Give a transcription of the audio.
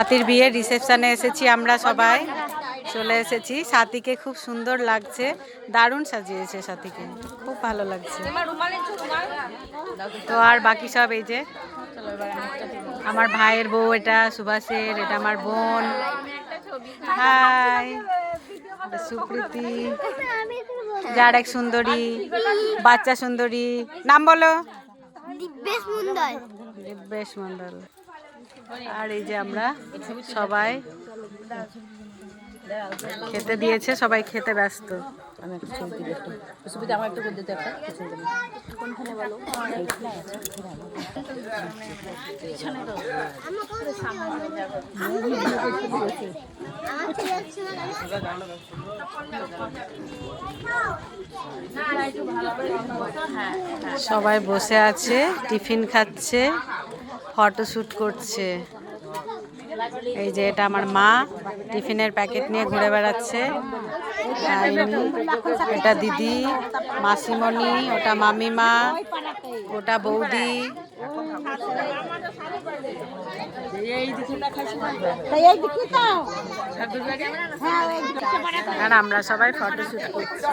সাথীর বিয়ে রিসেপশনে এসেছি আমরা সবাই, চলে এসেছি। সাথীকে খুব সুন্দর লাগছে, দারুণ সাজিয়েছে সাথীকে, খুব ভালো লাগছে। তো আর বাকি সব এই যে আমার ভাইয়ের বউ, এটা সুভাষের, এটা আমার বোন, হাই সুপ্রীতি, যার এক সুন্দরী, বাচ্চা সুন্দরী, নাম বলো? দিব্যেশ মন্ডল। আর এই যে আমরা সবাই খেতে দিয়েছে, সবাই খেতে ব্যস্ত। সবাই বসে আছে, টিফিন খাচ্ছে, ফটোশ্যুট করছে। এই যে এটা আমার মা, টিফিনের প্যাকেট নিয়ে ঘুরে বেড়াচ্ছে। এটা দিদি, মাসিমণি, ওটা মামিমা, ওটা বৌদি। আর আমরা সবাই ফটোশ্যুট করছি।